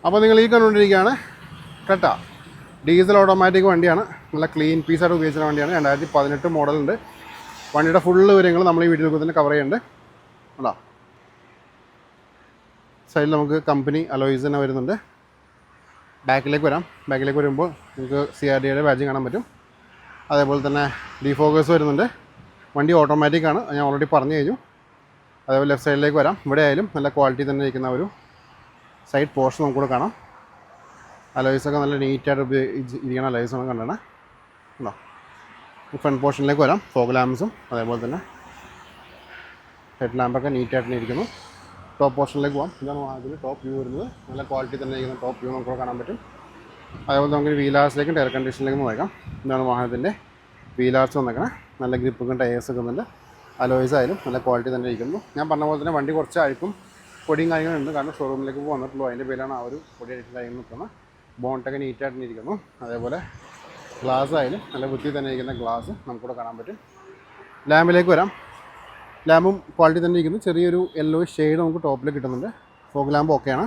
അപ്പോൾ നിങ്ങൾ ഈ കണ്ടുകൊണ്ടിരിക്കുകയാണ് ക്രെറ്റ ഡീസൽ ഓട്ടോമാറ്റിക് വണ്ടിയാണ്. നല്ല ക്ലീൻ പീസായിട്ട് ഉപയോഗിച്ച വണ്ടിയാണ്. 2018 മോഡലുണ്ട്. വണ്ടിയുടെ ഫുള്ള് വിവരങ്ങൾ നമ്മൾ ഈ വീഡിയോയിൽ തന്നെ കവർ ചെയ്യുന്നുണ്ട്. അല്ല സൈഡിൽ നമുക്ക് കമ്പനി അലോയ്സ് തന്നെ വരുന്നുണ്ട്. ബാക്കിലേക്ക് വരുമ്പോൾ നിങ്ങൾക്ക് CRDയുടെ ബാഡ്ജിങ് കാണാൻ പറ്റും. അതേപോലെ തന്നെ ഡിഫോക്കസ് വരുന്നുണ്ട്. വണ്ടി ഓട്ടോമാറ്റിക് ആണ്, ഞാൻ ഓൾറെഡി പറഞ്ഞു കഴിഞ്ഞു. അതേപോലെ ലെഫ്റ്റ് സൈഡിലേക്ക് വരാം. ഇവിടെ ആയാലും നല്ല ക്വാളിറ്റി തന്നെ ഇരിക്കുന്ന ഒരു സൈഡ് പോർഷൻ നമുക്കൂടെ കാണാം. അലോയ്സൊക്കെ നല്ല നീറ്റായിട്ട് ഇരിക്കുന്ന അലോയ്സാണ് കണ്ടത്. ഉണ്ടോ? ഫ്രണ്ട് പോർഷനിലേക്ക് വരാം. ഫോഗ് ലാമ്പ്സും അതേപോലെ തന്നെ ഹെഡ് ലാമ്പൊക്കെ നീറ്റായിട്ട് ഇരിക്കുന്നു. ടോപ്പ് പോർഷനിലേക്ക് പോകാം. ഇതാണ് അതിൽ ടോപ്പ് വ്യൂ വരുന്നത്. നല്ല ക്വാളിറ്റി തന്നെ ഇരിക്കുന്ന ടോപ്പ് വ്യൂ നമുക്ക് കാണാൻ പറ്റും. അതേപോലെ നമുക്ക് വീലാർസിലേക്കും എയർ കണ്ടീഷനിലേക്കും നോക്കാം. ഇതാണ് വാഹനത്തിൻ്റെ വീലാർസ് വന്നേക്കണം. നല്ല ഗ്രിപ്പൊക്കെ ടയേഴ്സ് വെക്കുന്നുണ്ട്. അലോയ്സ് ആയാലും നല്ല ക്വാളിറ്റി തന്നെ ഇരിക്കുന്നു. ഞാൻ പറഞ്ഞ പോലെ തന്നെ വണ്ടി കുറച്ച് അഴുക്കും പൊടിയും കാര്യങ്ങളുണ്ട്. കാരണം ഷോറൂമിലേക്ക് വന്നിട്ടുള്ളൂ, അതിൻ്റെ പേരിലാണ് ആ ഒരു പൊടി അടിക്കുന്ന കാര്യങ്ങൾ നിൽക്കുന്നത്. ബോണ്ടൊക്കെ നീറ്റായിട്ട് ഇരിക്കുന്നു. അതേപോലെ ഗ്ലാസ് ആയാലും നല്ല വൃത്തി തന്നെ ഇരിക്കുന്ന ഗ്ലാസ് നമുക്കിവിടെ കാണാൻ പറ്റും. ലാമ്പിലേക്ക് വരാം. ലാമ്പും ക്വാളിറ്റി തന്നെ ഇരിക്കുന്നു. ചെറിയൊരു യെല്ലോ ഷെയ്ഡ് നമുക്ക് ടോപ്പിൽ കിട്ടുന്നുണ്ട്. ഫോഗ് ലാമ്പ് ഓക്കെയാണ്.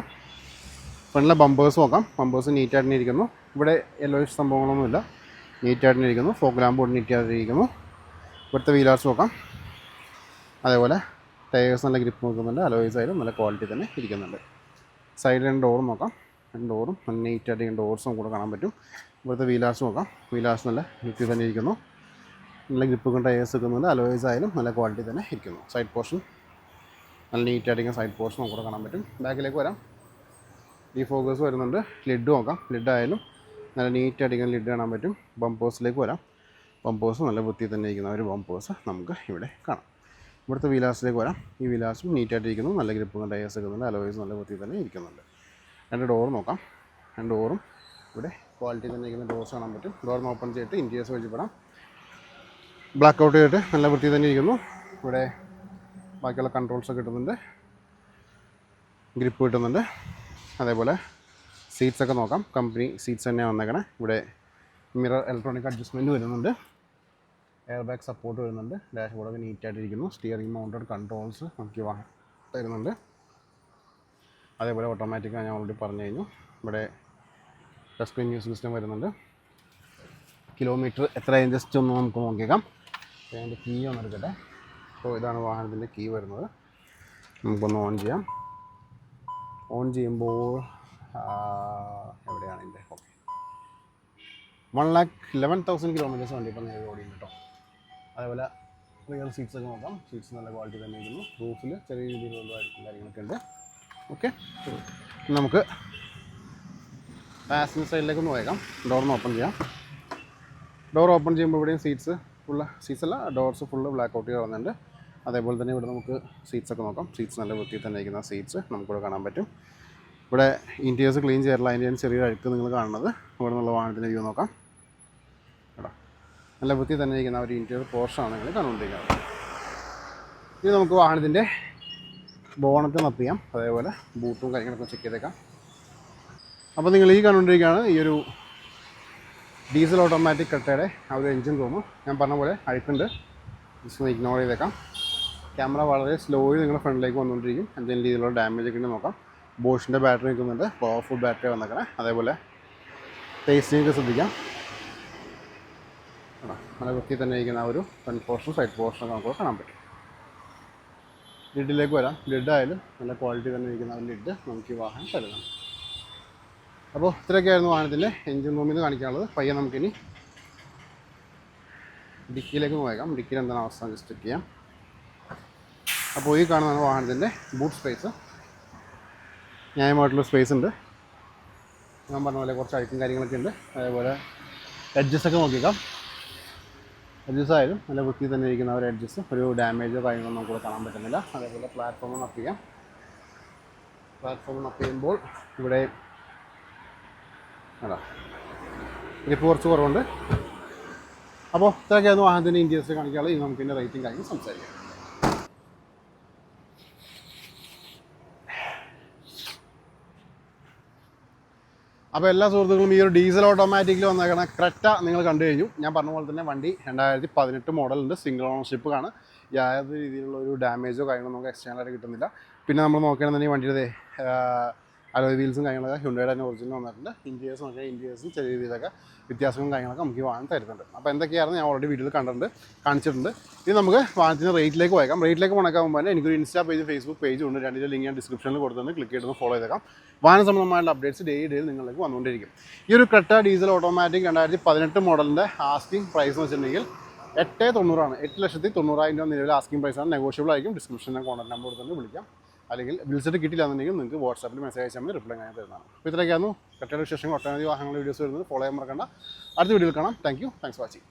ഫ്രണ്ടിലെ ബമ്പേഴ്സ് നോക്കാം. ബമ്പേഴ്സ് നീറ്റായിട്ട് ഇരിക്കുന്നു. ഇവിടെ യെല്ലോ സംഭവങ്ങളൊന്നുമില്ല, നീറ്റായിട്ട് ഇരിക്കുന്നു. ഫോഗ് ലാമ്പ് കൊണ്ട് നീറ്റായിട്ട് ഇരിക്കുന്നു. ഇവിടുത്തെ വീലാർസ് നോക്കാം. അതേപോലെ ടയേഴ്സ് നല്ല ഗ്രിപ്പ് നോക്കുന്നുണ്ട്. അലോയ്സ് ആയാലും നല്ല ക്വാളിറ്റി തന്നെ ഇരിക്കുന്നുണ്ട്. സൈഡിൽ രണ്ട് ഡോറും നോക്കാം. രണ്ട് ഡോറും നല്ല നീറ്റായിട്ട് ഡോർസും കൂടെ കാണാൻ പറ്റും. ഇവിടുത്തെ വീലാർസ് നോക്കാം. വീലാർസ് നല്ല വൃത്തി തന്നെ ഇരിക്കുന്നു. നല്ല ഗ്രിപ്പ് ടയേഴ്സ് വെക്കുന്നുണ്ട്. അലോയ്സ് ആയാലും നല്ല ക്വാളിറ്റി തന്നെ ഇരിക്കുന്നു. സൈഡ് പോർഷൻ നല്ല നീറ്റായിട്ടിരിക്കുന്ന സൈഡ് പോർഷൻ നമുക്കൂടെ കാണാൻ പറ്റും. ബാക്കിലേക്ക് വരാം. ഡിഫോക്കസ് വരുന്നുണ്ട്. ലിഡ് നോക്കാം. ലിഡായാലും നല്ല നീറ്റായിട്ടിരിക്കുന്ന ലിഡ് കാണാൻ പറ്റും. ബമ്പേഴ്സിലേക്ക് വരാം. ബമ്പേഴ്സ് നല്ല വൃത്തി തന്നെ ഇരിക്കുന്ന ഒരു ബമ്പേഴ്സ് നമുക്ക് ഇവിടെ കാണാം. ഇവിടുത്തെ വീലാർസിലേക്ക് വരാം. ഈ വീലാർസും നീറ്റായിട്ടിരിക്കുന്നു. നല്ല ഗ്രിപ്പും ടയേഴ്സ് വെക്കുന്നുണ്ട്. അലോയ്സ് നല്ല വൃത്തി തന്നെ ഇരിക്കുന്നുണ്ട്. രണ്ട് ഡോർ നോക്കാം. രണ്ട് ഡോറും ഇവിടെ ക്വാളിറ്റി തന്നെ ഇരിക്കുന്ന ഡോർസ് കാണാൻ പറ്റും. ഡോർ ഓപ്പൺ ചെയ്തിട്ട് ഇൻറ്റീരിയേഴ്സ് വെച്ചിപ്പെടാം. ബ്ലാക്ക് ഔട്ട് ചെയ്തിട്ട് നല്ല വൃത്തി തന്നെ ഇരിക്കുന്നു. ഇവിടെ ബാക്കിയുള്ള കൺട്രോൾസൊക്കെ കിട്ടുന്നുണ്ട്. ഗ്രിപ്പ് കിട്ടുന്നുണ്ട്. അതേപോലെ സീറ്റ്സൊക്കെ നോക്കാം. കമ്പനി സീറ്റ്സ് തന്നെയാണ് വന്നേക്കണേ. ഇവിടെ മിറർ ഇലക്ട്രോണിക് അഡ്ജസ്റ്റ്മെൻറ്റ് വരുന്നുണ്ട്. എയർ ബാഗ് സപ്പോർട്ട് വരുന്നുണ്ട്. ഡാഷ്ബോർഡൊക്കെ നീറ്റായിട്ടിരിക്കുന്നു. സ്റ്റിയറിംഗ് മൗണ്ടഡ് കൺട്രോൾസ് നമുക്ക് തരുന്നുണ്ട്. അതേപോലെ ഓട്ടോമാറ്റിക്കാണ്, ഞാൻ ഓൾറെഡി പറഞ്ഞു കഴിഞ്ഞു. ഇവിടെ ടച്ച് സ്ക്രീൻ മ്യൂസിക് സിസ്റ്റം വരുന്നുണ്ട്. കിലോമീറ്റർ എത്രയും ജസ്റ്റ് ഒന്ന് നമുക്ക് നോക്കിയേക്കാം. അതിൻ്റെ കീ ഒന്ന് എടുക്കട്ടെ. അപ്പോൾ ഇതാണ് വാഹനത്തിൻ്റെ കീ വരുന്നത്. നമുക്കൊന്ന് ഓൺ ചെയ്യാം. ഓൺ ചെയ്യുമ്പോൾ എവിടെയാണ് എൻ്റെ ഓക്കെ 1,11,000 കിലോമീറ്റേഴ്സ് വണ്ടി ഇപ്പം നേരെ ഓടിയുണ്ട് കേട്ടോ. അതേപോലെ റിയർ സീറ്റ്സൊക്കെ നോക്കാം. സീറ്റ്സ് നല്ല ക്വാളിറ്റി തന്നെ ഇരിക്കുന്നു. റൂഫിൽ ചെറിയ രീതിയിലുള്ള കാര്യങ്ങളൊക്കെ ഉണ്ട്. ഓക്കെ, നമുക്ക് പാസഞ്ചർ സൈഡിലേക്ക് ഒന്ന് പോയേക്കാം. ഡോറിന് ഓപ്പൺ ചെയ്യാം. ഡോർ ഓപ്പൺ ചെയ്യുമ്പോൾ ഇവിടെയും സീറ്റ്സ് അല്ല ഡോർസ് ഫുള്ള് ബ്ലാക്ക് ഔട്ട് ചെയ്ത് വന്നിട്ടുണ്ട്. അതേപോലെ തന്നെ ഇവിടെ നമുക്ക് സീറ്റ്സൊക്കെ നോക്കാം. സീറ്റ്സ് നല്ല വൃത്തിയിൽ തന്നെ ഇരിക്കുന്ന സീറ്റ്സ് നമുക്കിവിടെ കാണാൻ പറ്റും. ഇവിടെ ഇൻറ്റീരിയേഴ്സ് ക്ലീൻ ചെയ്യാറില്ല, അതിൻ്റെ ചെറിയൊരു അഴുക്ക് നിങ്ങൾ കാണുന്നത്. ഇവിടെ നിന്നുള്ള വാഹനത്തിൻ്റെ വ്യൂ നോക്കാം. കേട്ടോ, നല്ല വൃത്തി തന്നെ ഇരിക്കുന്ന ഒരു ഇൻറ്റീരിയർ പോർഷനാണ് നിങ്ങൾ കണ്ടുകൊണ്ടിരിക്കുന്നത്. ഇനി നമുക്ക് വാഹനത്തിൻ്റെ ബോണറ്റ് നപ്പ് ചെയ്യാം. അതേപോലെ ബൂട്ടും കാര്യങ്ങളൊക്കെ ചെക്ക് ചെയ്തേക്കാം. അപ്പോൾ നിങ്ങൾ ഈ കണ്ടുകൊണ്ടിരിക്കുകയാണ് ഈ ഒരു ഡീസൽ ഓട്ടോമാറ്റിക് ക്രെറ്റയുടെ ആ ഒരു എൻജിൻ റൂം. ഞാൻ പറഞ്ഞ പോലെ അഴുക്കുണ്ട്, ജസ്റ്റ് ഒന്ന് ഇഗ്നോർ ചെയ്തേക്കാം. ക്യാമറ വളരെ സ്ലോയിൽ നിങ്ങളുടെ ഫ്രണ്ടിലേക്ക് വന്നുകൊണ്ടിരിക്കും. എന്തെങ്കിലും രീതിയിലുള്ള ഡാമേജ് ഒക്കെ നോക്കാം. ബോഷിൻ്റെ ബാറ്ററി നിൽക്കുന്നുണ്ട്. പവർഫുൾ ബാറ്ററി വന്നേക്കണേ. അതേപോലെ ടേസ്റ്റിംഗ് ശ്രദ്ധിക്കാം. നല്ല വൃത്തി തന്നെ ഇരിക്കുന്ന ആ ഒരു ഫ്രണ്ട് പോർഷൻ സൈഡ് പോർഷൻ നമുക്ക് കാണാൻ പറ്റും. ലിഡിലേക്ക് വരാം. ലിഡായാലും നല്ല ക്വാളിറ്റി തന്നെ ഇരിക്കുന്ന ഒരു ലിഡ് നമുക്ക് ഈ വാഹനം തരുന്നുണ്ട്. അപ്പോൾ ഇത്രയൊക്കെയായിരുന്നു വാഹനത്തിൻ്റെ എൻജിൻ റൂമിൽ നിന്ന് കാണിക്കാനുള്ളത്. പയ്യെ നമുക്കിനി ഡിക്കിയിലേക്ക് നോക്കാം. ഡിക്കിയിൽ എന്താണ് അവസ്ഥ ജസ്റ്റ് ചെക്ക് ചെയ്യാം. അപ്പോൾ ഈ കാണുന്നതാണ് വാഹനത്തിൻ്റെ ബൂട്ട് സ്പേസ്. ന്യായമായിട്ടുള്ള സ്പേസ് ഉണ്ട്. ഞാൻ പറഞ്ഞ പോലെ കുറച്ച് അഴുക്കും കാര്യങ്ങളൊക്കെ ഉണ്ട്. അതേപോലെ എഡ്ജസൊക്കെ നോക്കിയേക്കാം. എഡ്ജസ് ആയാലും നല്ല വൃത്തി തന്നെ ഇരിക്കുന്ന ഒരു എഡ്ജസ്, ഒരു ഡാമേജോ കാര്യങ്ങളൊന്നും നമുക്ക് കാണാൻ പറ്റുന്നില്ല. അതേപോലെ പ്ലാറ്റ്ഫോം നപ്പ് ചെയ്യാം. പ്ലാറ്റ്ഫോം നപ്പ് ചെയ്യുമ്പോൾ ഇവിടെ അല്ല ഗ്രിപ്പ് കുറച്ച് കുറവുണ്ട്. അപ്പോൾ ഇത്രയൊക്കെയായിരുന്നു വാഹനത്തിൻ്റെ ഇൻറ്റീരിയേഴ്സ് കാണിക്കാനുള്ളത്. ഇനി നമുക്ക് ഇതിൻ്റെ റേറ്റിംഗ് കാര്യങ്ങൾ സംസാരിക്കാം. അപ്പോൾ എല്ലാ സുഹൃത്തുക്കളും ഈ ഒരു ഡീസൽ ഓട്ടോമാറ്റിക്കിൽ വന്നേക്കണ ക്രെറ്റ നിങ്ങൾ കണ്ടു കഴിഞ്ഞു. ഞാൻ പറഞ്ഞ പോലെ തന്നെ വണ്ടി 2018 മോഡലുണ്ട്. സിംഗിൾ ഓണർഷിപ്പ് ആണ്. യാതൊരു രീതിയിലുള്ള ഒരു ഡാമേജോ കാര്യങ്ങളോ നമുക്ക് എക്സ്റ്റേണലായിട്ട് കിട്ടുന്നില്ല. പിന്നെ നമ്മൾ നോക്കുകയാണെന്നുണ്ടെങ്കിൽ വണ്ടിയുടെ അലോയ് വീൽസും കാര്യങ്ങളൊക്കെ ഹ്യുണ്ടായുടെ തന്നെ ഒറിജിനൽ വന്നിട്ടുണ്ട്. ഇൻറ്റീരിയേഴ്സും ഒക്കെ ഇൻറ്റീരിയേഴ്സും ചെറിയ രീതിയിലൊക്കെ വ്യത്യാസങ്ങളും കാര്യങ്ങളൊക്കെ നമുക്ക് ഈ വാഹനം തരുന്നുണ്ട്. അപ്പോൾ എന്തൊക്കെയായിരുന്നു ഞാൻ ഓൾറെഡി വീഡിയോയിൽ കാണിച്ചിട്ടുണ്ട്. ഇനി നമുക്ക് വാഹനത്തിൻ്റെ റേറ്റിലേക്ക് പോയേക്കാം. റേറ്റിലേക്ക് പോകാൻ മുമ്പ് എനിക്കൊരു ഇൻസ്റ്റാ പേജ്, ഫേസ്ബുക്ക് പേജ് ഉണ്ട്. രണ്ടിൻ്റെ ലിങ്ക് ഞാൻ ഡിസ്ക്രിപ്ഷനിൽ കൊടുത്തുകൊണ്ട് ക്ലിക്ക് ചെയ്ത് ഫോളോ ചെയ്തേക്കാം. വാഹന സംബന്ധമായുള്ള അപ്ഡേറ്റ്സ് ഡെയിലി നിങ്ങളിലേക്ക് വന്നുകൊണ്ടിരിക്കും. ഈ ഒരു ക്രെറ്റ ഡീസൽ ഓട്ടോമാറ്റിക് 2018 മോഡലിൻ്റെ ആസ്കിംഗ് പ്രൈസ് എന്ന് വെച്ചിട്ടുണ്ടെങ്കിൽ 8,90,000 8,90,000 രൂപ നിലവിൽ ആസ്കിംഗ് പ്രൈസാണ്. നെഗോഷ്യബിൾ ആയിരിക്കും. ഡിസ്ക്രിപ്ഷനിലെ കോൺടാക്ട് നമ്പർ കൊടുത്തുകൊണ്ട് വിളിക്കാം. അല്ലെങ്കിൽ വിളിച്ചിട്ട് കിട്ടില്ല എന്നുണ്ടെങ്കിൽ നിങ്ങൾക്ക് വാട്സാപ്പിൽ മെസ്സേജ് അയച്ചാൽ മതി, റിപ്ലൈ ഞാൻ തരുന്നതാണ്. അപ്പോൾ ഇത്രയൊക്കെയായിരുന്നു ക്രെറ്റയുടെ വിശേഷങ്ങൾ. ഒട്ടനവധി വാഹനങ്ങളുടെ വീഡിയോസ് വരുന്നത്. ഫോളോ ചെയ്യാൻ മറക്കണ്ട. അടുത്ത വീഡിയോയിൽ കാണാം. Thanks for watching.